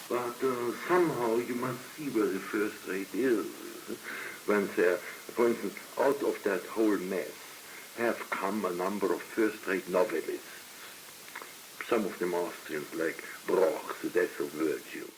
but somehow you must see where the first rate is. When there, for instance, out of that whole mess have come a number of first-rate novelists. Some of them Austrians, like Broch, The Death of Virtue.